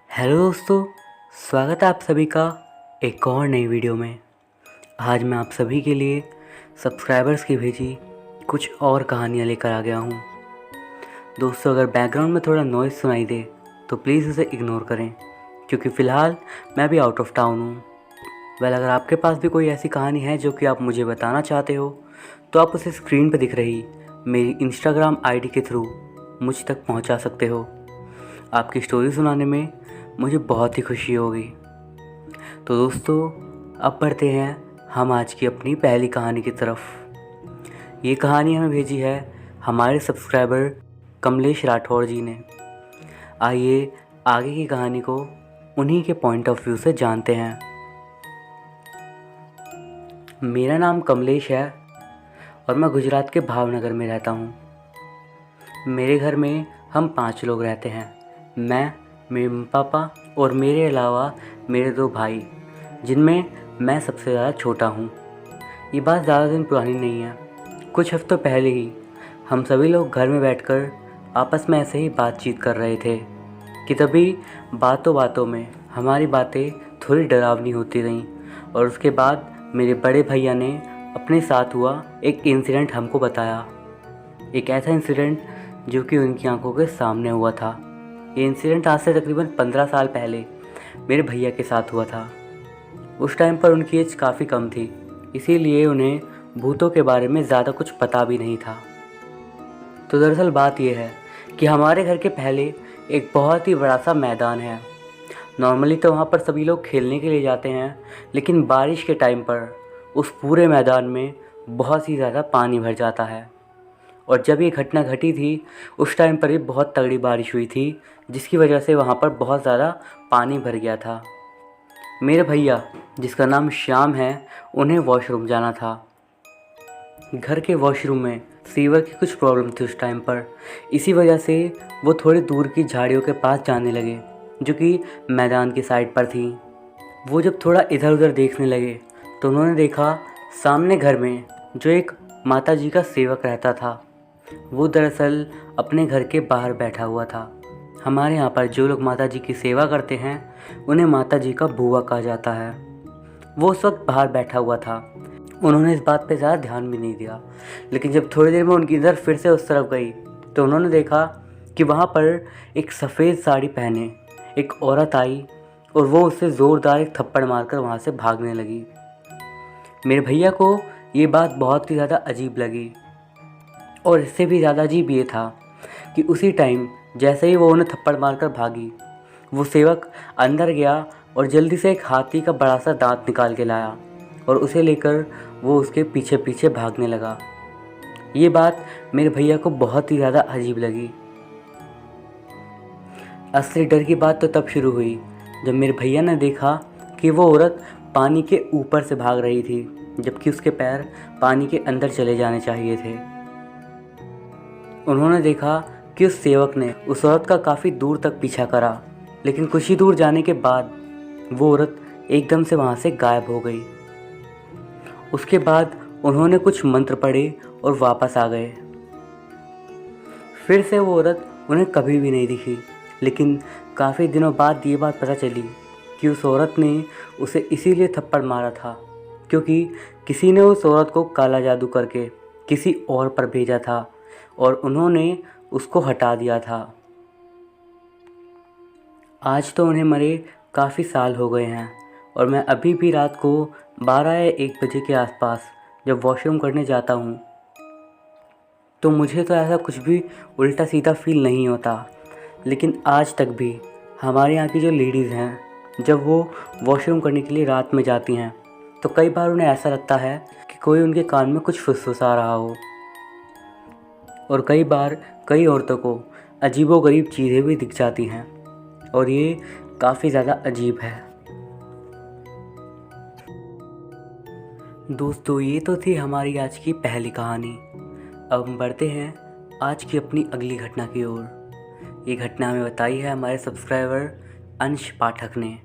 Hello दोस्तों, स्वागत है आप सभी का एक और नई वीडियो में। आज मैं आप सभी के लिए सब्सक्राइबर्स की भेजी कुछ और कहानियाँ लेकर आ गया हूँ। दोस्तों, अगर बैकग्राउंड में थोड़ा नॉइज़ सुनाई दे तो प्लीज़ उसे इग्नोर करें, क्योंकि फ़िलहाल मैं भी आउट ऑफ टाउन हूँ। अगर आपके पास भी कोई ऐसी कहानी है जो कि आप मुझे बताना चाहते हो तो आप उसे स्क्रीन पर दिख रही मेरी इंस्टाग्राम आईडी के थ्रू मुझ तक पहुँचा सकते हो। आपकी स्टोरी सुनाने में मुझे बहुत ही खुशी होगी। तो दोस्तों, अब बढ़ते हैं हम आज की अपनी पहली कहानी की तरफ। ये कहानी हमें भेजी है हमारे सब्सक्राइबर कमलेश राठौर जी ने। आइए आगे की कहानी को उन्हीं के पॉइंट ऑफ व्यू से जानते हैं। मेरा नाम कमलेश है और मैं गुजरात के भावनगर में रहता हूँ। मेरे घर में हम 5 लोग रहते हैं। मैं, मेरे मम्मी पापा और मेरे अलावा मेरे 2 भाई, जिनमें मैं सबसे ज़्यादा छोटा हूँ। ये बात ज़्यादा दिन पुरानी नहीं है। कुछ हफ्तों पहले ही हम सभी लोग घर में बैठकर आपस में ऐसे ही बातचीत कर रहे थे कि तभी बातों बातों में हमारी बातें थोड़ी डरावनी होती रहीं। और उसके बाद मेरे बड़े भैया ने अपने साथ हुआ एक इंसिडेंट हमको बताया। एक ऐसा इंसिडेंट जो कि उनकी आंखों के सामने हुआ था। ये इंसिडेंट आज से तकरीबन 15 साल पहले मेरे भैया के साथ हुआ था। उस टाइम पर उनकी एज काफ़ी कम थी, इसीलिए उन्हें भूतों के बारे में ज़्यादा कुछ पता भी नहीं था। तो दरअसल बात यह है कि हमारे घर के पहले एक बहुत ही बड़ा सा मैदान है। नॉर्मली तो वहाँ पर सभी लोग खेलने के लिए जाते हैं, लेकिन बारिश के टाइम पर उस पूरे मैदान में बहुत ही ज़्यादा पानी भर जाता है। और जब ये घटना घटी थी उस टाइम पर भी बहुत तगड़ी बारिश हुई थी, जिसकी वजह से वहाँ पर बहुत ज़्यादा पानी भर गया था। मेरे भैया, जिसका नाम श्याम है, उन्हें वॉशरूम जाना था। घर के वॉशरूम में सीवर की कुछ प्रॉब्लम थी उस टाइम पर। इसी वजह से वो थोड़ी दूर की झाड़ियों के पास जाने लगे, जो कि मैदान की साइड पर थी। वो जब थोड़ा इधर उधर देखने लगे तो उन्होंने देखा सामने घर में जो एक माता जी का सेवक रहता था, वो दरअसल अपने घर के बाहर बैठा हुआ था। हमारे यहाँ पर जो लोग माता जी की सेवा करते हैं उन्हें माता जी का बुआ कहा जाता है। वो उस वक्त बाहर बैठा हुआ था। उन्होंने इस बात पे ज़्यादा ध्यान भी नहीं दिया, लेकिन जब थोड़ी देर में उनकी नज़र फिर से उस तरफ गई तो उन्होंने देखा कि वहाँ पर एक सफ़ेद साड़ी पहने एक औरत आई और वो उससे ज़ोरदार एक थप्पड़ मारकर वहाँ से भागने लगी। मेरे भैया को ये बात बहुत ही ज़्यादा अजीब लगी, और इससे भी ज़्यादा अजीब ये था कि उसी टाइम जैसे ही वो उन्हें थप्पड़ मारकर भागी, वो सेवक अंदर गया और जल्दी से एक हाथी का बड़ा सा दांत निकाल के लाया और उसे लेकर वो उसके पीछे पीछे भागने लगा। ये बात मेरे भैया को बहुत ही ज़्यादा अजीब लगी। असली डर की बात तो तब शुरू हुई जब मेरे भैया ने देखा कि वो औरत पानी के ऊपर से भाग रही थी, जबकि उसके पैर पानी के अंदर चले जाने चाहिए थे। उन्होंने देखा कि उस सेवक ने उस औरत का काफ़ी दूर तक पीछा करा, लेकिन कुछ ही दूर जाने के बाद वो औरत एकदम से वहाँ से गायब हो गई। उसके बाद उन्होंने कुछ मंत्र पढ़े और वापस आ गए। फिर से वो औरत उन्हें कभी भी नहीं दिखी, लेकिन काफ़ी दिनों बाद ये बात पता चली कि उस औरत ने उसे इसीलिए थप्पड़ मारा था क्योंकि किसी ने उस औरत को काला जादू करके किसी और पर भेजा था और उन्होंने उसको हटा दिया था। आज तो उन्हें मरे काफ़ी साल हो गए हैं, और मैं अभी भी रात को 12 या 1 बजे के आसपास जब वॉशरूम करने जाता हूँ तो मुझे तो ऐसा कुछ भी उल्टा सीधा फील नहीं होता। लेकिन आज तक भी हमारे यहाँ की जो लेडीज़ हैं, जब वो वॉशरूम करने के लिए रात में जाती हैं तो कई बार उन्हें ऐसा लगता है कि कोई उनके कान में कुछ फुसफुसा रहा हो, और कई बार कई औरतों को अजीबोगरीब चीज़ें भी दिख जाती हैं, और ये काफ़ी ज़्यादा अजीब है। दोस्तों, ये तो थी हमारी आज की पहली कहानी। अब हम बढ़ते हैं आज की अपनी अगली घटना की ओर। ये घटना हमें बताई है हमारे सब्सक्राइबर अंश पाठक ने।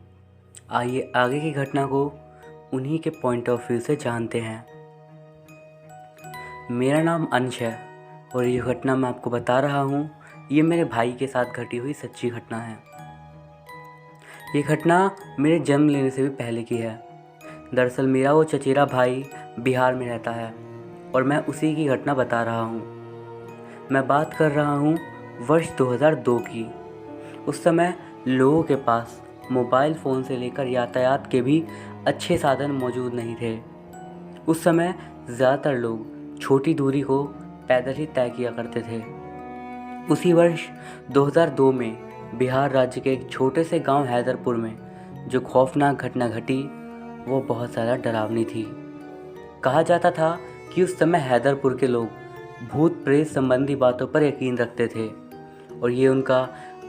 आइए आगे की घटना को उन्हीं के पॉइंट ऑफ व्यू से जानते हैं। मेरा नाम अंश है और ये घटना मैं आपको बता रहा हूँ, ये मेरे भाई के साथ घटी हुई सच्ची घटना है। ये घटना मेरे जन्म लेने से भी पहले की है। दरअसल मेरा वो चचेरा भाई बिहार में रहता है और मैं उसी की घटना बता रहा हूँ। मैं बात कर रहा हूँ वर्ष 2002 की। उस समय लोगों के पास मोबाइल फ़ोन से लेकर यातायात के भी अच्छे साधन मौजूद नहीं थे। उस समय ज़्यादातर लोग छोटी दूरी को पैदल ही तय किया करते थे। उसी वर्ष 2002 में बिहार राज्य के एक छोटे से गांव हैदरपुर में जो खौफनाक घटना घटी वो बहुत ज़्यादा डरावनी थी। कहा जाता था कि उस समय हैदरपुर के लोग भूत प्रेत संबंधी बातों पर यकीन रखते थे और ये उनका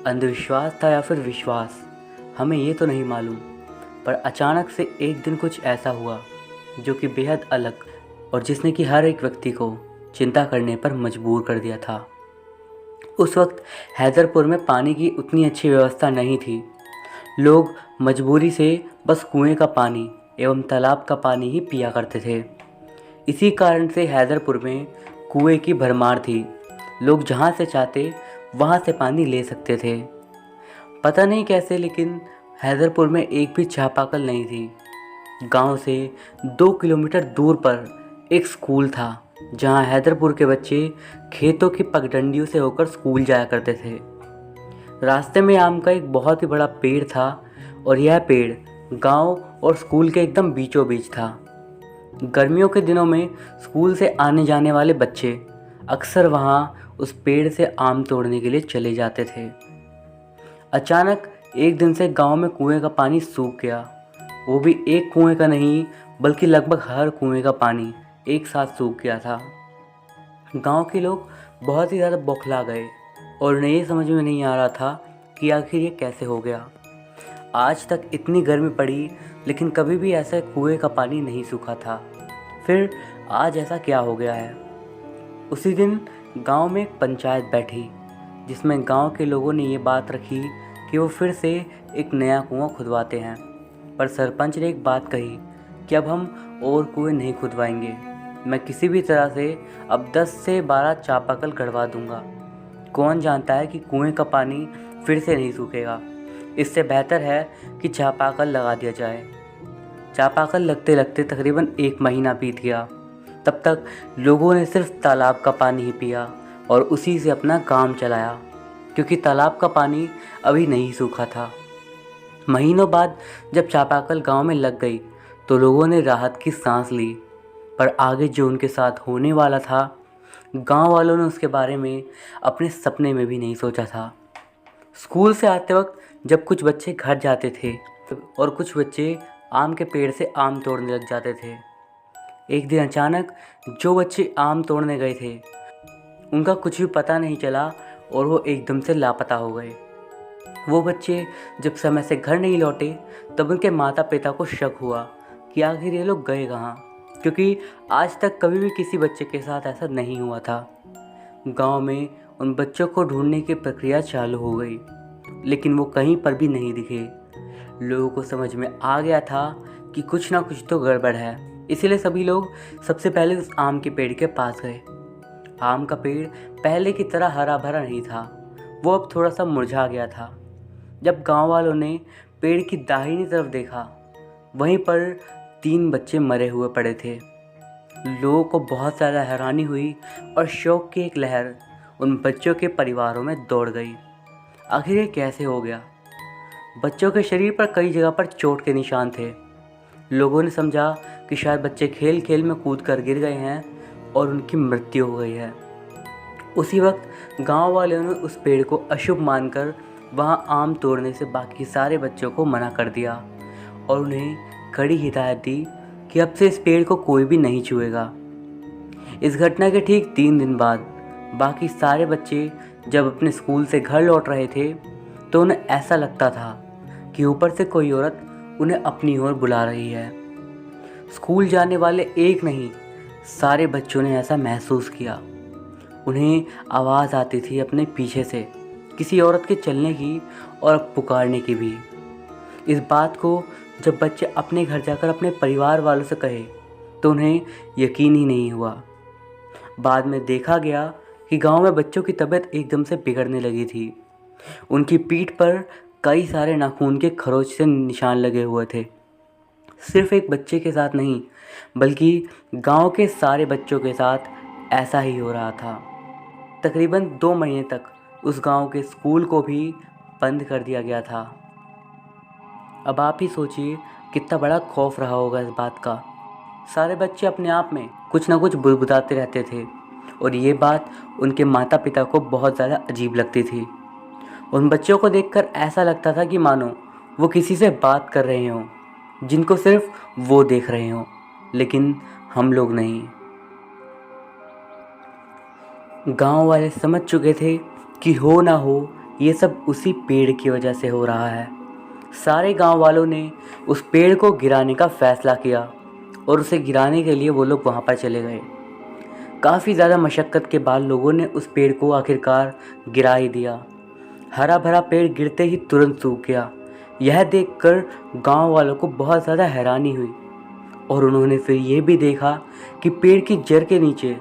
अंधविश्वास था या फिर विश्वास, हमें ये तो नहीं मालूम। पर अचानक से एक दिन कुछ ऐसा हुआ जो कि बेहद अलग और जिसने कि हर एक व्यक्ति को चिंता करने पर मजबूर कर दिया था। उस वक्त हैदरपुर में पानी की उतनी अच्छी व्यवस्था नहीं थी। लोग मजबूरी से बस कुएं का पानी एवं तालाब का पानी ही पिया करते थे। इसी कारण से हैदरपुर में कुएं की भरमार थी। लोग जहाँ से चाहते वहाँ से पानी ले सकते थे। पता नहीं कैसे, लेकिन हैदरपुर में एक भी चापाकल नहीं थी। गांव से 2 किलोमीटर दूर पर एक स्कूल था जहां हैदरपुर के बच्चे खेतों की पगडंडियों से होकर स्कूल जाया करते थे। रास्ते में आम का एक बहुत ही बड़ा पेड़ था और यह पेड़ गांव और स्कूल के एकदम बीचों बीच था। गर्मियों के दिनों में स्कूल से आने जाने वाले बच्चे अक्सर वहां उस पेड़ से आम तोड़ने के लिए चले जाते थे। अचानक एक दिन से गांव में कुएं का पानी सूख गया। वो भी एक कुएं का नहीं बल्कि लगभग हर कुएं का पानी एक साथ सूख गया था। गांव के लोग बहुत ही ज़्यादा बौखला गए और उन्हें ये समझ में नहीं आ रहा था कि आखिर ये कैसे हो गया। आज तक इतनी गर्मी पड़ी लेकिन कभी भी ऐसा कुएं का पानी नहीं सूखा था। फिर आज ऐसा क्या हो गया है। उसी दिन गांव में एक पंचायत बैठी जिसमें गांव के लोगों ने ये बात रखी कि वो फिर से एक नया कुआं खुदवाते हैं। पर सरपंच ने एक बात कही कि अब हम और कुएं नहीं खुदवाएंगे। मैं किसी भी तरह से अब 10 से 12 चापाकल गड़वा दूंगा। कौन जानता है कि कुएं का पानी फिर से नहीं सूखेगा। इससे बेहतर है कि चापाकल लगा दिया जाए। चापाकल लगते लगते तकरीबन 1 महीना बीत गया। तब तक लोगों ने सिर्फ तालाब का पानी ही पिया और उसी से अपना काम चलाया, क्योंकि तालाब का पानी अभी नहीं सूखा था। महीनों बाद जब चापाकल गांव में लग गई तो लोगों ने राहत की सांस ली। पर आगे जो उनके साथ होने वाला था, गांव वालों ने उसके बारे में अपने सपने में भी नहीं सोचा था। स्कूल से आते वक्त जब कुछ बच्चे घर जाते थे और कुछ बच्चे आम के पेड़ से आम तोड़ने लग जाते थे। एक दिन अचानक जो बच्चे आम तोड़ने गए थे उनका कुछ भी पता नहीं चला और वो एकदम से लापता हो गए। वो बच्चे जब समय से घर नहीं लौटे तब उनके माता पिता को शक हुआ कि आखिर ये लोग गए कहाँ, क्योंकि आज तक कभी भी किसी बच्चे के साथ ऐसा नहीं हुआ था। गांव में उन बच्चों को ढूंढने की प्रक्रिया चालू हो गई, लेकिन वो कहीं पर भी नहीं दिखे। लोगों को समझ में आ गया था कि कुछ ना कुछ तो गड़बड़ है, इसीलिए सभी लोग सबसे पहले उस आम के पेड़ के पास गए। आम का पेड़ पहले की तरह हरा भरा नहीं था, वो अब थोड़ा सा मुरझा गया था। जब गांव वालों ने पेड़ की दाहिनी तरफ देखा, वहीं पर 3 बच्चे मरे हुए पड़े थे। लोगों को बहुत ज़्यादा हैरानी हुई और शौक की एक लहर उन बच्चों के परिवारों में दौड़ गई। आखिर ये कैसे हो गया। बच्चों के शरीर पर कई जगह पर चोट के निशान थे। लोगों ने समझा कि शायद बच्चे खेल खेल में कूद कर गिर गए हैं और उनकी मृत्यु हो गई है। उसी वक्त गांव वालों ने उस पेड़ को अशुभ मानकर वहां आम तोड़ने से बाकी सारे बच्चों को मना कर दिया और उन्हें कड़ी हिदायत दी कि अब से इस पेड़ को कोई भी नहीं छुएगा। इस घटना के ठीक 3 दिन बाद बाकी सारे बच्चे जब अपने स्कूल से घर लौट रहे थे तो उन्हें ऐसा लगता था कि ऊपर से कोई औरत उन्हें अपनी ओर बुला रही है। स्कूल जाने वाले एक नहीं, सारे बच्चों ने ऐसा महसूस किया। उन्हें आवाज़ आती थी अपने पीछे से किसी औरत के चलने की और पुकारने की भी। इस बात को जब बच्चे अपने घर जाकर अपने परिवार वालों से कहे तो उन्हें यकीन ही नहीं हुआ। बाद में देखा गया कि गांव में बच्चों की तबीयत एकदम से बिगड़ने लगी थी। उनकी पीठ पर कई सारे नाखून के खरोंच से निशान लगे हुए थे। सिर्फ एक बच्चे के साथ नहीं, बल्कि गांव के सारे बच्चों के साथ ऐसा ही हो रहा था। तकरीबन 2 महीने तक उस गांव के स्कूल को भी बंद कर दिया गया था। अब आप ही सोचिए कितना बड़ा खौफ रहा होगा इस बात का। सारे बच्चे अपने आप में कुछ ना कुछ बुदबुदाते रहते थे और ये बात उनके माता पिता को बहुत ज़्यादा अजीब लगती थी। उन बच्चों को देखकर ऐसा लगता था कि मानो वो किसी से बात कर रहे हों, जिनको सिर्फ वो देख रहे हों, लेकिन हम लोग नहीं। गांव वाले समझ चुके थे कि हो ना हो ये सब उसी पेड़ की वजह से हो रहा है। सारे गांव वालों ने उस पेड़ को गिराने का फैसला किया और उसे गिराने के लिए वो लोग वहाँ पर चले गए। काफ़ी ज़्यादा मशक्क़त के बाद लोगों ने उस पेड़ को आखिरकार गिरा ही दिया। हरा भरा पेड़ गिरते ही तुरंत सूख गया। यह देखकर गांव वालों को बहुत ज़्यादा हैरानी हुई और उन्होंने फिर ये भी देखा कि पेड़ की जड़ के नीचे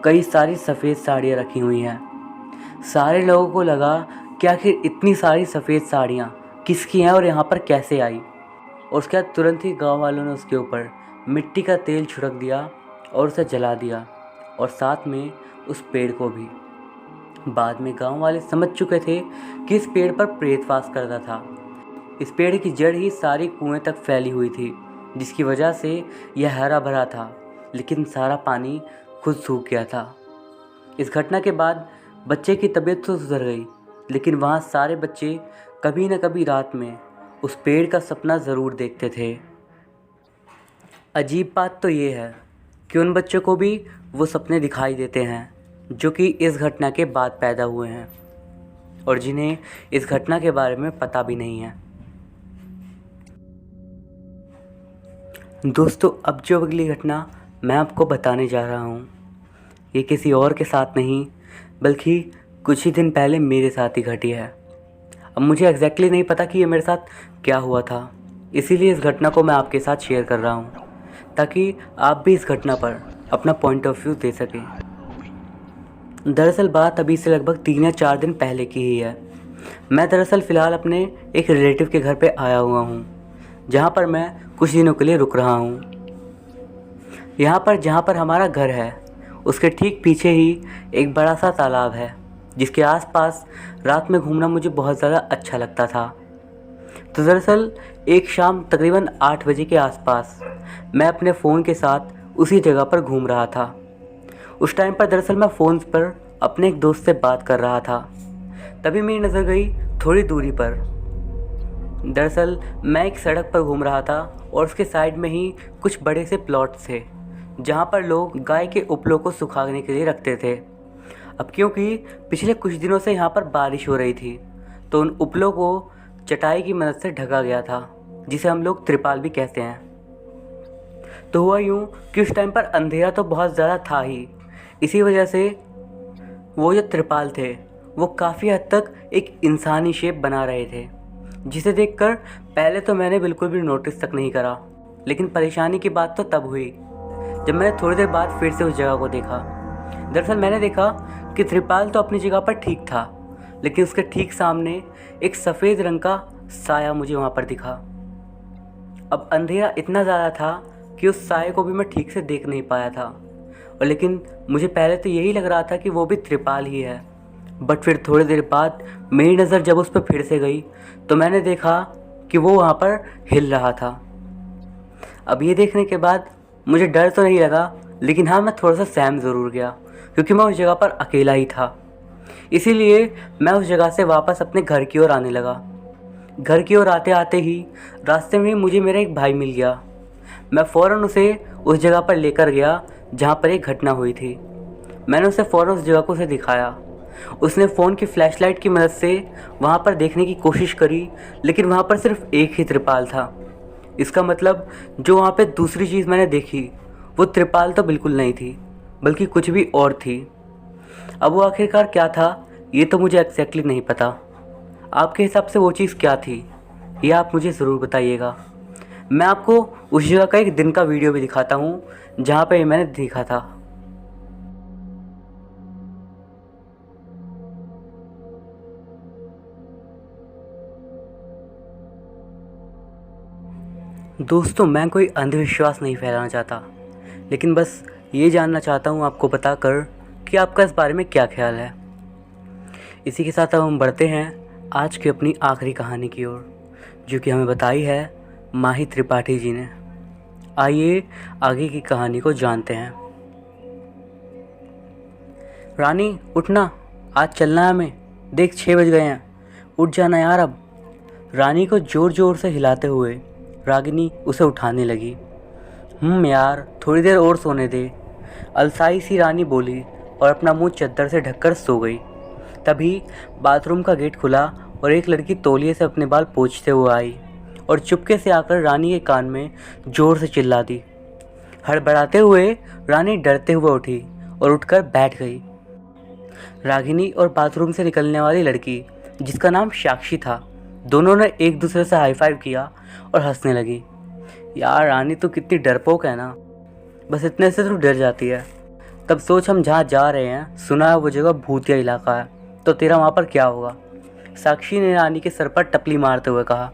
कई सारी सफ़ेद साड़ियाँ रखी हुई हैं। सारे लोगों को लगा कि आखिर इतनी सारी सफ़ेद साड़ियाँ किसकी हैं और यहाँ पर कैसे आई। और उसके बाद तुरंत ही गांव वालों ने उसके ऊपर मिट्टी का तेल छिड़क दिया और उसे जला दिया और साथ में उस पेड़ को भी। बाद में गांव वाले समझ चुके थे कि इस पेड़ पर प्रेत वास करता था। इस पेड़ की जड़ ही सारी कुएं तक फैली हुई थी, जिसकी वजह से यह हरा भरा था, लेकिन सारा पानी खुद सूख गया था। इस घटना के बाद बच्चे की तबीयत तो सुधर गई, लेकिन वहाँ सारे बच्चे कभी न कभी रात में उस पेड़ का सपना ज़रूर देखते थे। अजीब बात तो ये है कि उन बच्चों को भी वो सपने दिखाई देते हैं जो कि इस घटना के बाद पैदा हुए हैं और जिन्हें इस घटना के बारे में पता भी नहीं है। दोस्तों, अब जो अगली घटना मैं आपको बताने जा रहा हूँ, ये किसी और के साथ नहीं बल्कि कुछ ही दिन पहले मेरे साथ ही घटी है। अब मुझे एग्जैक्टली नहीं पता कि ये मेरे साथ क्या हुआ था, इसीलिए इस घटना को मैं आपके साथ शेयर कर रहा हूँ ताकि आप भी इस घटना पर अपना पॉइंट ऑफ व्यू दे सकें। दरअसल बात अभी से लगभग 3 या 4 दिन पहले की ही है। मैं दरअसल फ़िलहाल अपने एक रिलेटिव के घर पे आया हुआ हूँ, जहाँ पर मैं कुछ दिनों के लिए रुक रहा हूँ। यहाँ पर जहाँ पर हमारा घर है उसके ठीक पीछे ही एक बड़ा सा तालाब है, जिसके आसपास रात में घूमना मुझे बहुत ज़्यादा अच्छा लगता था। तो दरअसल एक शाम तकरीबन 8 बजे के आसपास मैं अपने फ़ोन के साथ उसी जगह पर घूम रहा था। उस टाइम पर दरअसल मैं फ़ोन पर अपने एक दोस्त से बात कर रहा था। तभी मेरी नज़र गई थोड़ी दूरी पर। दरअसल मैं एक सड़क पर घूम रहा था और उसके साइड में ही कुछ बड़े से प्लॉट्स थे, जहाँ पर लोग गाय के उपलों को सुखाने के लिए रखते थे। अब क्योंकि पिछले कुछ दिनों से यहाँ पर बारिश हो रही थी, तो उन उपलों को चटाई की मदद से ढका गया था, जिसे हम लोग त्रिपाल भी कहते हैं। तो हुआ यूँ कि उस टाइम पर अंधेरा तो बहुत ज़्यादा था ही, इसी वजह से वो जो त्रिपाल थे वो काफ़ी हद तक एक इंसानी शेप बना रहे थे, जिसे देखकर पहले तो मैंने बिल्कुल भी नोटिस तक नहीं करा। लेकिन परेशानी की बात तो तब हुई जब मैंने थोड़ी देर बाद फिर से उस जगह को देखा। दरअसल मैंने देखा कि त्रिपाल तो अपनी जगह पर ठीक था, लेकिन उसके ठीक सामने एक सफ़ेद रंग का साया मुझे वहाँ पर दिखा। अब अंधेरा इतना ज़्यादा था कि उस साये को भी मैं ठीक से देख नहीं पाया था, और लेकिन मुझे पहले तो यही लग रहा था कि वो भी त्रिपाल ही है। बट फिर थोड़ी देर बाद मेरी नज़र जब उस पर फिर से गई तो मैंने देखा कि वो वहाँ पर हिल रहा था। अब ये देखने के बाद मुझे डर तो नहीं लगा, लेकिन हाँ, मैं थोड़ा सा सहम ज़रूर गया, क्योंकि मैं उस जगह पर अकेला ही था। इसीलिए मैं उस जगह से वापस अपने घर की ओर आने लगा। घर की ओर आते आते ही रास्ते में मुझे मेरा एक भाई मिल गया। मैं फ़ौरन उसे उस जगह पर लेकर गया जहाँ पर एक घटना हुई थी। मैंने उसे फ़ौरन उस जगह को उसे दिखाया। उसने फ़ोन की फ्लैशलाइट की मदद से वहाँ पर देखने की कोशिश करी, लेकिन वहाँ पर सिर्फ एक ही त्रिपाल था। इसका मतलब जो वहाँ पे दूसरी चीज़ मैंने देखी वो त्रिपाल तो बिल्कुल नहीं थी, बल्कि कुछ भी और थी। अब वो आखिरकार क्या था ये तो मुझे एग्जैक्टली नहीं पता। आपके हिसाब से वो चीज़ क्या थी ये आप मुझे ज़रूर बताइएगा। मैं आपको उस जगह का एक दिन का वीडियो भी दिखाता हूँ जहाँ पे मैंने देखा था। दोस्तों, मैं कोई अंधविश्वास नहीं फैलाना चाहता, लेकिन बस ये जानना चाहता हूँ आपको बताकर कि आपका इस बारे में क्या ख्याल है। इसी के साथ अब हम बढ़ते हैं आज की अपनी आखिरी कहानी की ओर, जो कि हमें बताई है माही त्रिपाठी जी ने। आइए आगे की कहानी को जानते हैं। रानी उठना, आज चलना है हमें, देख 6 बज गए हैं, उठ जाना यार अब। रानी को ज़ोर ज़ोर से हिलाते हुए रागिनी उसे उठाने लगी। यार थोड़ी देर और सोने दे, अलसाई सी रानी बोली और अपना मुंह चद्दर से ढककर सो गई। तभी बाथरूम का गेट खुला और एक लड़की तौलिए से अपने बाल पोंछते हुए आई और चुपके से आकर रानी के कान में ज़ोर से चिल्ला दी। हड़बड़ाते हुए रानी डरते हुए उठी और उठकर बैठ गई। रागिनी और बाथरूम से निकलने वाली लड़की, जिसका नाम साक्षी था, दोनों ने एक दूसरे से हाई फाइव किया और हंसने लगी। यार रानी तो कितनी डरपोक है ना, बस इतने से तो डर जाती है। तब सोच हम जहाँ जा रहे हैं, सुना है वो जगह भूतिया इलाका है, तो तेरा वहाँ पर क्या होगा? साक्षी ने रानी के सर पर टपली मारते हुए कहा।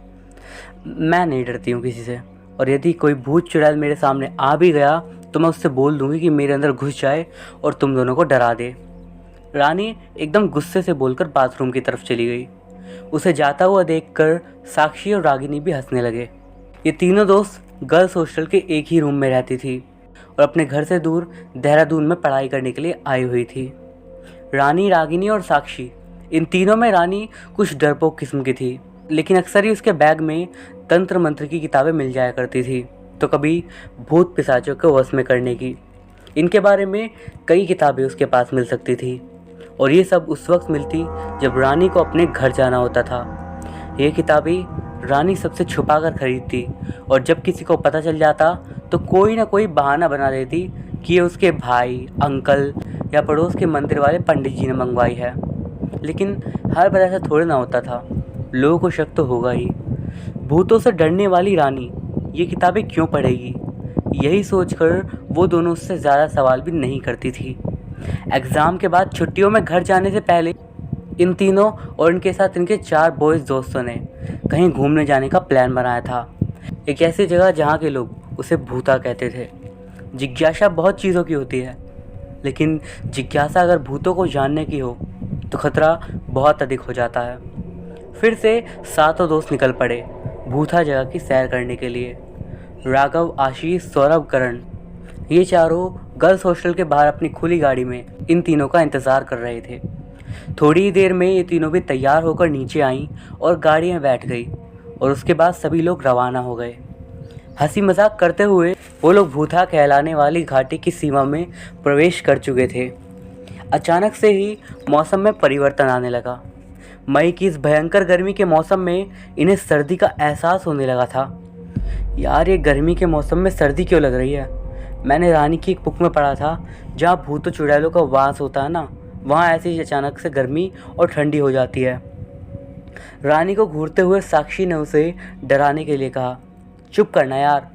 मैं नहीं डरती हूँ किसी से, और यदि कोई भूत चुड़ैल मेरे सामने आ भी गया तो मैं उससे बोल दूँगी कि मेरे अंदर घुस जाए और तुम दोनों को डरा दे। रानी एकदम गुस्से से बोलकर बाथरूम की तरफ चली गई। उसे जाता हुआ देखकर साक्षी और रागिनी भी हंसने लगे। ये तीनों दोस्त गर्ल्स हॉस्टल के एक ही रूम में रहती थी और अपने घर से दूर देहरादून में पढ़ाई करने के लिए आई हुई थी। रानी, रागिनी और साक्षी, इन तीनों में रानी कुछ डरपोक किस्म की थी, लेकिन अक्सर ही उसके बैग में तंत्र मंत्र की किताबें मिल जाया करती थी, तो कभी भूत पिशाचों को वश में करने की। इनके बारे में कई किताबें उसके पास मिल सकती थी, और ये सब उस वक्त मिलती जब रानी को अपने घर जाना होता था। ये किताबें रानी सबसे छुपा कर खरीदती, और जब किसी को पता चल जाता तो कोई ना कोई बहाना बना देती कि ये उसके भाई, अंकल या पड़ोस के मंदिर वाले पंडित जी ने मंगवाई है। लेकिन हर बार ऐसा थोड़ा ना होता था, लोगों को शक तो होगा ही। भूतों से डरने वाली रानी ये किताबें क्यों पढ़ेगी, यही सोचकर वो दोनों उससे ज़्यादा सवाल भी नहीं करती थी। एग्ज़ाम के बाद छुट्टियों में घर जाने से पहले इन तीनों और इनके साथ इनके 4 बॉयज़ दोस्तों ने कहीं घूमने जाने का प्लान बनाया था। एक ऐसी जगह जहाँ के लोग उसे भूता कहते थे। जिज्ञासा बहुत चीज़ों की होती है, लेकिन जिज्ञासा अगर भूतों को जानने की हो तो खतरा बहुत अधिक हो जाता है। फिर से सातों दोस्त निकल पड़े भूता जगह की सैर करने के लिए। राघव, आशीष, सौरभ, करण, ये चारों गर्ल्स हॉस्टल के बाहर अपनी खुली गाड़ी में इन तीनों का इंतज़ार कर रहे थे। थोड़ी ही देर में ये तीनों भी तैयार होकर नीचे आईं और गाड़ी में बैठ गई, और उसके बाद सभी लोग रवाना हो गए। हंसी मजाक करते हुए वो लोग भूता कहलाने वाली घाटी की सीमा में प्रवेश कर चुके थे। अचानक से ही मौसम में परिवर्तन आने लगा। मई की इस भयंकर गर्मी के मौसम में इन्हें सर्दी का एहसास होने लगा था। यार, ये गर्मी के मौसम में सर्दी क्यों लग रही है? मैंने रानी की एक बुक में पढ़ा था, जहाँ भूतों चुड़ैलों का वास होता है ना, वहाँ ऐसे ही अचानक से गर्मी और ठंडी हो जाती है। रानी को घूरते हुए साक्षी ने उसे डराने के लिए कहा, चुप करना यार,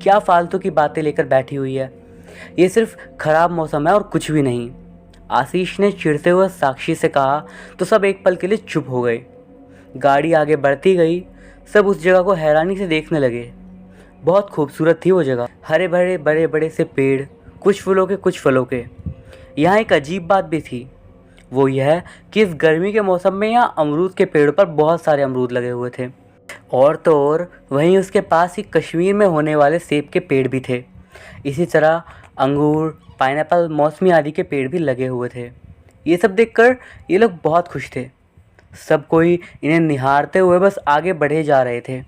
क्या फालतू की बातें लेकर बैठी हुई है, ये सिर्फ खराब मौसम है और कुछ भी नहीं। आशीष ने चिढ़ते हुए साक्षी से कहा तो सब एक पल के लिए चुप हो गए। गाड़ी आगे बढ़ती गई, सब उस जगह को हैरानी से देखने लगे। बहुत खूबसूरत थी वो जगह, हरे भरे बड़े बड़े से पेड़, कुछ फूलों के कुछ फलों के। यहाँ एक अजीब बात भी थी, वो यह कि इस गर्मी के मौसम में यहाँ अमरूद के पेड़ों पर बहुत सारे अमरूद लगे हुए थे। और तो और वहीं उसके पास ही कश्मीर में होने वाले सेब के पेड़ भी थे। इसी तरह अंगूर, पाइनएप्पल, मौसमी आदि के पेड़ भी लगे हुए थे। ये सब देखकर ये लोग बहुत खुश थे। सब कोई इन्हें निहारते हुए बस आगे बढ़े जा रहे थे।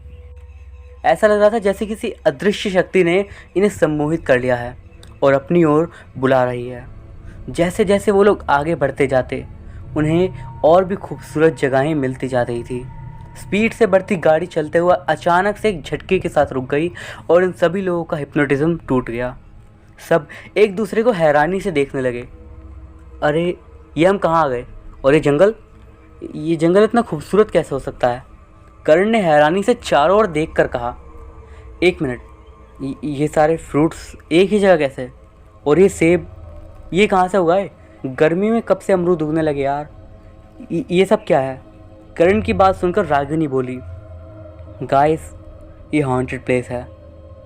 ऐसा लग रहा था जैसे किसी अदृश्य शक्ति ने इन्हें सम्मोहित कर लिया है और अपनी ओर बुला रही है। जैसे जैसे वो लोग आगे बढ़ते जाते, उन्हें और भी खूबसूरत जगहें मिलती जा रही थी। स्पीड से बढ़ती गाड़ी चलते हुआ अचानक से एक झटके के साथ रुक गई और इन सभी लोगों का हिप्नोटिज्म टूट गया। सब एक दूसरे को हैरानी से देखने लगे। अरे, ये हम कहाँ आ गए? और ये जंगल इतना खूबसूरत कैसे हो सकता है? करण ने हैरानी से चारों ओर देखकर कहा। एक मिनट, ये सारे फ्रूट्स एक ही जगह कैसे? और ये सेब, ये कहाँ से उगाए? गर्मी में कब से अमरूद उगने लगे यार? ये सब क्या है? करण की बात सुनकर रागिनी बोली, गाइस, ये हॉन्टेड प्लेस है,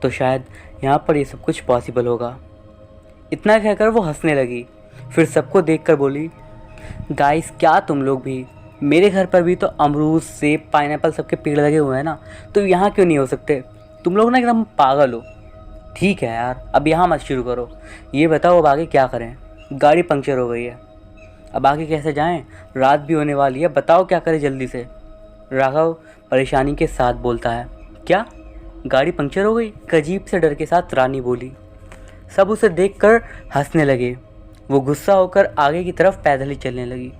तो शायद यहाँ पर ये सब कुछ पॉसिबल होगा। इतना कहकर वो हंसने लगी। फिर सबको देखकर बोली, गाइस क्या तुम लोग भी, मेरे घर पर भी तो अमरूद सेब पाइनएप्पल सबके पेड़ लगे हुए हैं ना, तो यहाँ क्यों नहीं हो सकते? तुम लोग ना एकदम पागल हो। ठीक है यार, अब यहाँ मत शुरू करो। ये बताओ अब आगे क्या करें? गाड़ी पंक्चर हो गई है, अब आगे कैसे जाएं? रात भी होने वाली है, बताओ क्या करें जल्दी से। राघव परेशानी के साथ बोलता है, क्या गाड़ी पंक्चर हो गई? एक अजीब से डर के साथ रानी बोली। सब उसे देखकर हंसने लगे। वो गुस्सा होकर आगे की तरफ पैदल ही चलने लगी।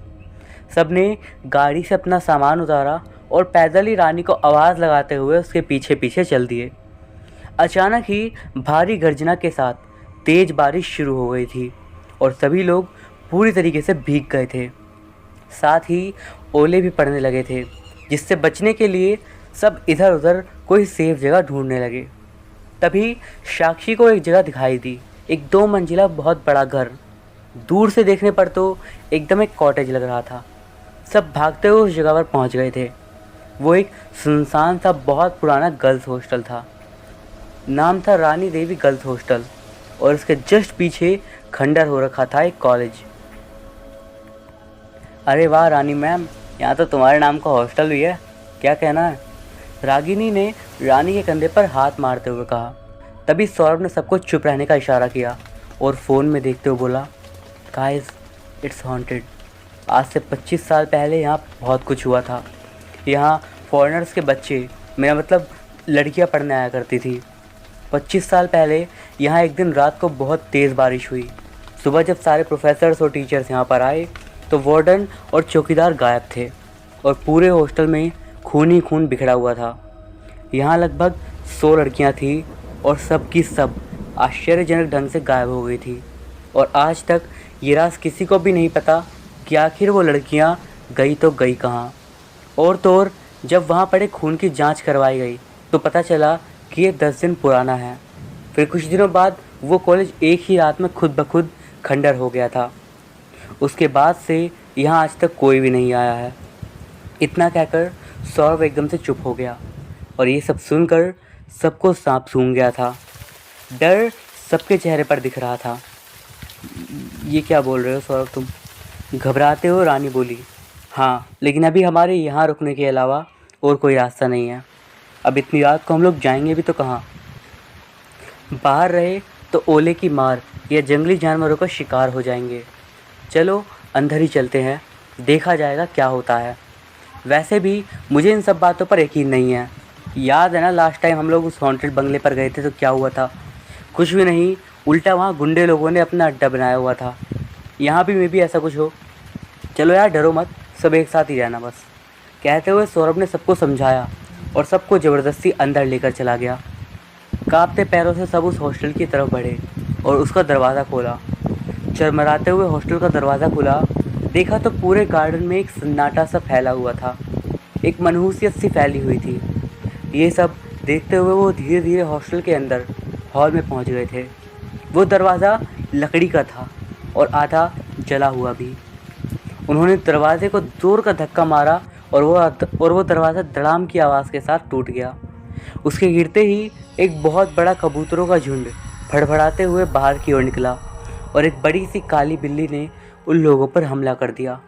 सब ने गाड़ी से अपना सामान उतारा और पैदल ही रानी को आवाज़ लगाते हुए उसके पीछे पीछे चल दिए। अचानक ही भारी गर्जना के साथ तेज़ बारिश शुरू हो गई थी और सभी लोग पूरी तरीके से भीग गए थे। साथ ही ओले भी पड़ने लगे थे, जिससे बचने के लिए सब इधर उधर कोई सेफ जगह ढूंढने लगे। तभी साक्षी को एक जगह दिखाई दी, एक 2 मंजिला बहुत बड़ा घर। दूर से देखने पर तो एकदम एक कॉटेज लग रहा था। सब भागते हुए उस जगह पर पहुंच गए थे। वो एक सुनसान सा बहुत पुराना गर्ल्स हॉस्टल था। नाम था रानी देवी गर्ल्स हॉस्टल और उसके जस्ट पीछे खंडर हो रखा था एक कॉलेज। अरे वाह रानी मैम, यहाँ तो तुम्हारे नाम का हॉस्टल भी है, क्या कहना है? रागिनी ने रानी के कंधे पर हाथ मारते हुए कहा। तभी सौरभ ने सबको चुप रहने का इशारा किया और फ़ोन में देखते हुए बोला, गाइस इट्स हॉन्टेड। आज से 25 साल पहले यहाँ बहुत कुछ हुआ था। यहाँ फॉरेनर्स के बच्चे, मेरा मतलब लड़कियाँ पढ़ने आया करती थी। 25 साल पहले यहाँ एक दिन रात को बहुत तेज़ बारिश हुई। सुबह जब सारे प्रोफेसर्स और टीचर्स यहाँ पर आए तो वार्डन और चौकीदार गायब थे और पूरे हॉस्टल में खून ही खून बिखरा हुआ था। यहाँ लगभग 100 लड़कियाँ थीं और सब की सब आश्चर्यजनक ढंग से गायब हो गई थी और आज तक ये राज किसी को भी नहीं पता कि आखिर वो लड़कियाँ गई तो गई कहाँ। और तो और जब वहाँ पड़े खून की जांच करवाई गई तो पता चला कि ये 10 दिन पुराना है। फिर कुछ दिनों बाद वो कॉलेज एक ही रात में खुद ब खुद खंडर हो गया था। उसके बाद से यहाँ आज तक कोई भी नहीं आया है। इतना कहकर सौरभ एकदम से चुप हो गया और ये सब सुनकर सबको सांप सूंघ गया था। डर सबके चेहरे पर दिख रहा था। ये क्या बोल रहे हो सौरभ तुम? घबराते हो रानी बोली। हाँ, लेकिन अभी हमारे यहाँ रुकने के अलावा और कोई रास्ता नहीं है। अब इतनी रात को हम लोग जाएंगे भी तो कहाँ? बाहर रहे तो ओले की मार या जंगली जानवरों का शिकार हो जाएंगे। चलो अंदर ही चलते हैं, देखा जाएगा क्या होता है। वैसे भी मुझे इन सब बातों पर यकीन नहीं है। याद है ना लास्ट टाइम हम लोग उस हॉन्टेड बंगले पर गए थे तो क्या हुआ था? कुछ भी नहीं, उल्टा वहाँ गुंडे लोगों ने अपना अड्डा बनाया हुआ था। यहाँ भी मे भी ऐसा कुछ हो। चलो यार डरो मत, सब एक साथ ही रहना बस। कहते हुए सौरभ ने सबको समझाया और सबको ज़बरदस्ती अंदर लेकर चला गया। कांपते पैरों से सब उस हॉस्टल की तरफ बढ़े और उसका दरवाज़ा खोला। चरमराते हुए हॉस्टल का दरवाज़ा खुला, देखा तो पूरे गार्डन में एक सन्नाटा सा फैला हुआ था। एक मनहूसियत सी फैली हुई थी। ये सब देखते हुए वो धीरे धीरे हॉस्टल के अंदर हॉल में पहुंच गए थे। वो दरवाज़ा लकड़ी का था और आधा जला हुआ भी। उन्होंने दरवाजे को जोर का धक्का मारा और वो दरवाज़ा धड़ाम की आवाज़ के साथ टूट गया। उसके गिरते ही एक बहुत बड़ा कबूतरों का झुंड फड़फड़ाते हुए बाहर की ओर निकला और एक बड़ी सी काली बिल्ली ने उन लोगों पर हमला कर दिया।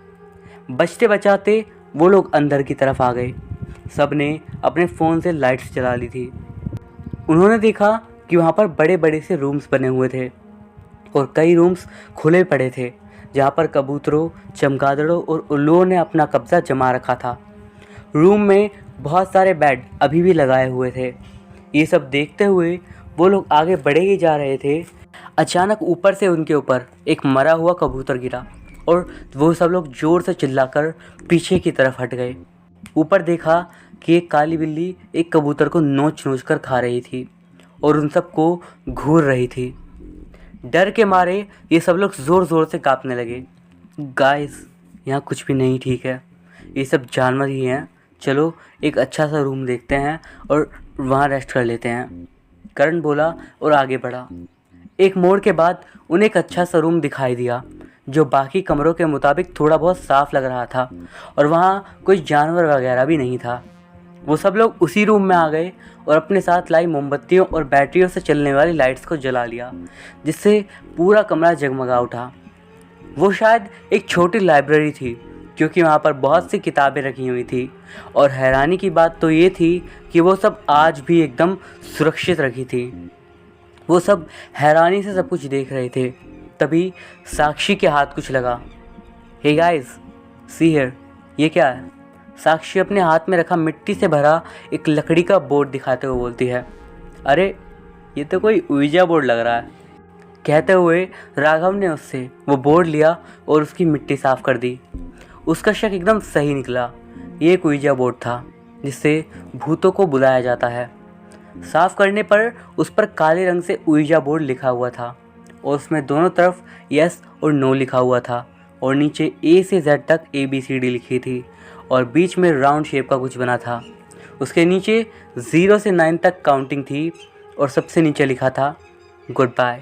बचते बचाते वो लोग अंदर की तरफ आ गए। सब ने अपने फ़ोन से लाइट्स जला ली थी। उन्होंने देखा कि वहाँ पर बड़े बड़े से रूम्स बने हुए थे और कई रूम्स खुले पड़े थे जहाँ पर कबूतरों, चमगादड़ों और उल्लुओं ने अपना कब्ज़ा जमा रखा था। रूम में बहुत सारे बेड अभी भी लगाए हुए थे। ये सब देखते हुए वो लोग आगे बढ़े ही जा रहे थे। अचानक ऊपर से उनके ऊपर एक मरा हुआ कबूतर गिरा और वो सब लोग ज़ोर से चिल्लाकर पीछे की तरफ हट गए। ऊपर देखा कि एक काली बिल्ली एक कबूतर को नोच नोच कर खा रही थी और उन सबको घूर रही थी। डर के मारे ये सब लोग ज़ोर ज़ोर से कांपने लगे। गाइस, यहाँ कुछ भी नहीं ठीक है, ये सब जानवर ही हैं। चलो एक अच्छा सा रूम देखते हैं और वहाँ रेस्ट कर लेते हैं, करण बोला और आगे बढ़ा। एक मोड़ के बाद उन्हें एक अच्छा सा रूम दिखाई दिया जो बाकी कमरों के मुताबिक थोड़ा बहुत साफ़ लग रहा था और वहाँ कोई जानवर वगैरह भी नहीं था। वो सब लोग उसी रूम में आ गए और अपने साथ लाई मोमबत्तियों और बैटरियों से चलने वाली लाइट्स को जला लिया, जिससे पूरा कमरा जगमगा उठा। वो शायद एक छोटी लाइब्रेरी थी, क्योंकि वहाँ पर बहुत सी किताबें रखी हुई थी, और हैरानी की बात तो ये थी कि वो सब आज भी एकदम सुरक्षित रखी थी। वो सब हैरानी से सब कुछ देख रहे थे। तभी साक्षी के हाथ कुछ लगा। हे गाइस, सी हियर, ये क्या है? साक्षी अपने हाथ में रखा मिट्टी से भरा एक लकड़ी का बोर्ड दिखाते हुए बोलती है। अरे, ये तो कोई ऊइजा बोर्ड लग रहा है। कहते हुए राघव ने उससे वो बोर्ड लिया और उसकी मिट्टी साफ कर दी। उसका शक एकदम सही निकला। ये एक ऊइजा बोर्ड था जिससे भूतों को बुलाया जाता है। साफ करने पर उस पर काले रंग से ऊइजा बोर्ड लिखा हुआ था और उसमें दोनों तरफ यस और नो लिखा हुआ था, और नीचे ए से जेड तक ABCD लिखी थी, और बीच में राउंड शेप का कुछ बना था। उसके नीचे 0 से 9 तक काउंटिंग थी और सबसे नीचे लिखा था गुड बाय।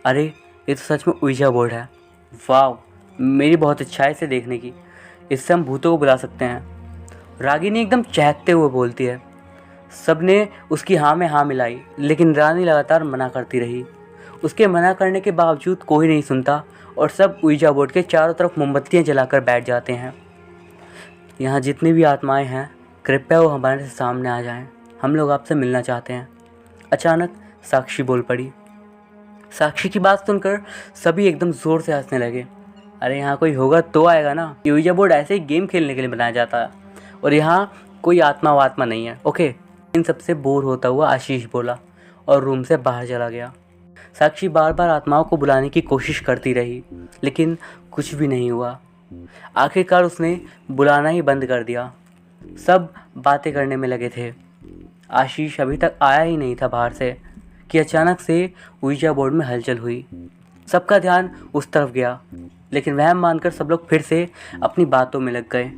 अरे, ये तो सच में ऊइजा बोर्ड है। वाह, मेरी बहुत इच्छा है इसे देखने की। इससे हम भूतों को बुला सकते हैं। रागिनी एकदम चहकते हुए बोलती है। सबने उसकी हाँ में हाँ मिलाई, लेकिन रानी लगातार मना करती रही। उसके मना करने के बावजूद कोई नहीं सुनता और सब ऊइजा बोर्ड के चारों तरफ मोमबत्तियाँ जलाकर बैठ जाते हैं। यहाँ जितनी भी आत्माएं हैं, कृपया वो हमारे सामने आ जाएं। हम लोग आपसे मिलना चाहते हैं। अचानक साक्षी बोल पड़ी। साक्षी की बात सुनकर सभी एकदम ज़ोर से हंसने लगे। अरे, यहाँ कोई होगा तो आएगा ना। ये ऊइजा बोर्ड ऐसे ही गेम खेलने के लिए बनाया जाता है, और यहाँ कोई आत्मा वात्मा नहीं है, ओके। इन सबसे बोर होता हुआ आशीष बोला और रूम से बाहर चला गया। साक्षी बार बार आत्माओं को बुलाने की कोशिश करती रही, लेकिन कुछ भी नहीं हुआ। आखिरकार उसने बुलाना ही बंद कर दिया। सब बातें करने में लगे थे। आशीष अभी तक आया ही नहीं था बाहर से कि अचानक से ऊइजा बोर्ड में हलचल हुई। सबका ध्यान उस तरफ गया, लेकिन वहम मानकर सब लोग फिर से अपनी बातों में लग गए।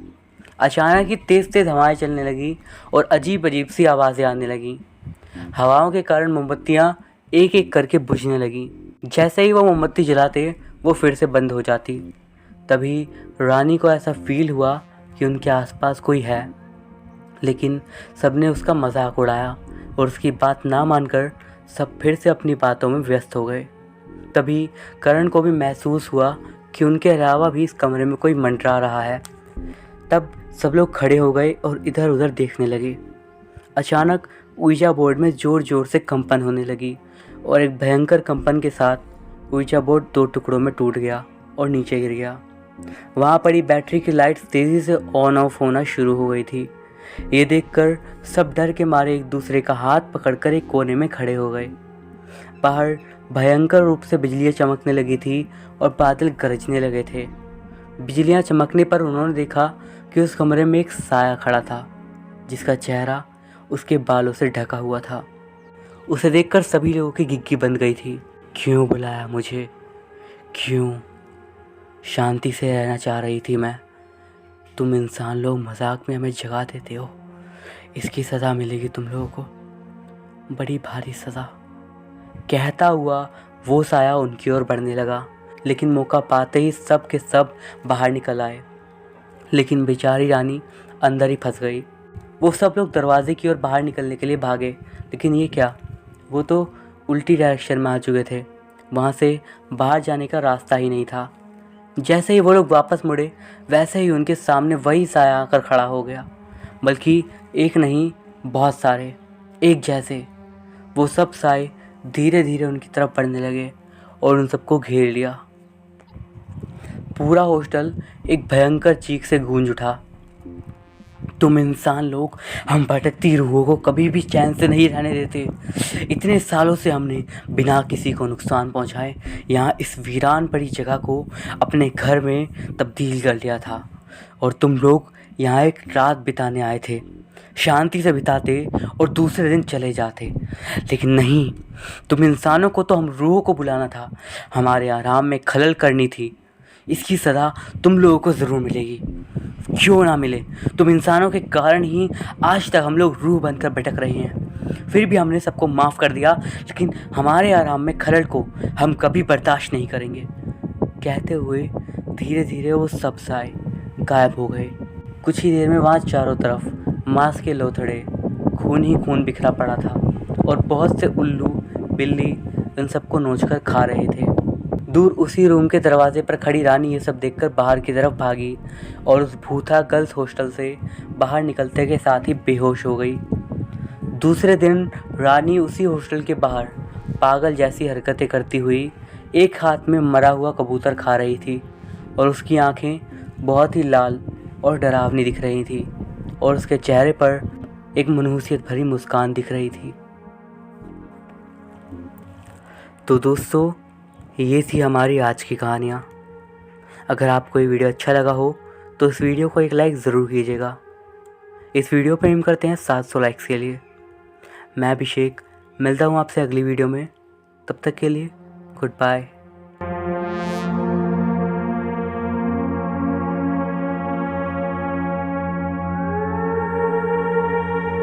अचानक ही तेज़ तेज़ हवाएं चलने लगी और अजीब अजीब सी आवाज़ें आने लगीं। हवाओं के कारण मोमबत्तियाँ एक एक करके बुझने लगीं। जैसे ही वो मोमबत्ती जलाते, वो फिर से बंद हो जाती। तभी रानी को ऐसा फील हुआ कि उनके आसपास कोई है, लेकिन सबने उसका मजाक उड़ाया और उसकी बात ना मानकर सब फिर से अपनी बातों में व्यस्त हो गए। तभी करण को भी महसूस हुआ कि उनके अलावा भी इस कमरे में कोई मंडरा रहा है। तब सब लोग खड़े हो गए और इधर उधर देखने लगे। अचानक ऊइजा बोर्ड में ज़ोर ज़ोर से कंपन होने लगी, और एक भयंकर कंपन के साथ ऊइजा बोर्ड 2 टुकड़ों में टूट गया और नीचे गिर गया। वहाँ पड़ी बैटरी की लाइट्स तेज़ी से ऑन ऑफ होना शुरू हो गई थी। ये देखकर सब डर के मारे एक दूसरे का हाथ पकड़कर एक कोने में खड़े हो गए। बाहर भयंकर रूप से बिजलियाँ चमकने लगी थी और बादल गरजने लगे थे। बिजलियाँ चमकने पर उन्होंने देखा कि उस कमरे में एक साया खड़ा था, जिसका चेहरा उसके बालों से ढका हुआ था। उसे देखकर सभी लोगों की गिग्गी बंद गई थी। क्यों बुलाया मुझे? क्यों? शांति से रहना चाह रही थी मैं। तुम इंसान लोग मजाक में हमें जगा देते हो। इसकी सज़ा मिलेगी तुम लोगों को, बड़ी भारी सज़ा। कहता हुआ वो साया उनकी ओर बढ़ने लगा, लेकिन मौका पाते ही सब के सब बाहर निकल आए। लेकिन बेचारी रानी अंदर ही फंस गई। वो सब लोग दरवाजे की ओर बाहर निकलने के लिए भागे, लेकिन ये क्या, वो तो उल्टी डायरेक्शन में आ चुके थे। वहाँ से बाहर जाने का रास्ता ही नहीं था। जैसे ही वो लोग वापस मुड़े, वैसे ही उनके सामने वही साया आकर खड़ा हो गया, बल्कि एक नहीं, बहुत सारे एक जैसे। वो सब साए धीरे धीरे उनकी तरफ बढ़ने लगे और उन सबको घेर लिया। पूरा हॉस्टल एक भयंकर चीख से गूंज उठा। तुम इंसान लोग हम भटकती रूहों को कभी भी चैन से नहीं रहने देते। इतने सालों से हमने बिना किसी को नुकसान पहुंचाए यहाँ इस वीरान पड़ी जगह को अपने घर में तब्दील कर लिया था, और तुम लोग यहाँ एक रात बिताने आए थे। शांति से बिताते और दूसरे दिन चले जाते, लेकिन नहीं, तुम इंसानों को तो हम रूहों को बुलाना था, हमारे आराम में खलल करनी थी। इसकी सज़ा तुम लोगों को ज़रूर मिलेगी। क्यों ना मिले, तुम इंसानों के कारण ही आज तक हम लोग रूह बनकर भटक रहे हैं। फिर भी हमने सबको माफ़ कर दिया, लेकिन हमारे आराम में खलल को हम कभी बर्दाश्त नहीं करेंगे। कहते हुए धीरे धीरे वो सब साए गायब हो गए। कुछ ही देर में वहाँ चारों तरफ मांस के लोथड़े, खून ही खून बिखरा पड़ा था और बहुत से उल्लू बिल्ली इन सबको नोचकर खा रहे थे। दूर उसी रूम के दरवाजे पर खड़ी रानी ये सब देखकर बाहर की तरफ भागी और उस भूथा गर्ल्स हॉस्टल से बाहर निकलते के साथ ही बेहोश हो गई। दूसरे दिन रानी उसी हॉस्टल के बाहर पागल जैसी हरकतें करती हुई एक हाथ में मरा हुआ कबूतर खा रही थी और उसकी आंखें बहुत ही लाल और डरावनी दिख रही थी और उसके चेहरे पर एक मनहूसियत भरी मुस्कान दिख रही थी। तो दोस्तों, ये थी हमारी आज की कहानियाँ। अगर आपको ये वीडियो अच्छा लगा हो तो इस वीडियो को एक लाइक ज़रूर कीजिएगा। इस वीडियो पर एम करते हैं 700 लाइक्स के लिए। मैं अभिषेक मिलता हूँ आपसे अगली वीडियो में। तब तक के लिए गुड बाय।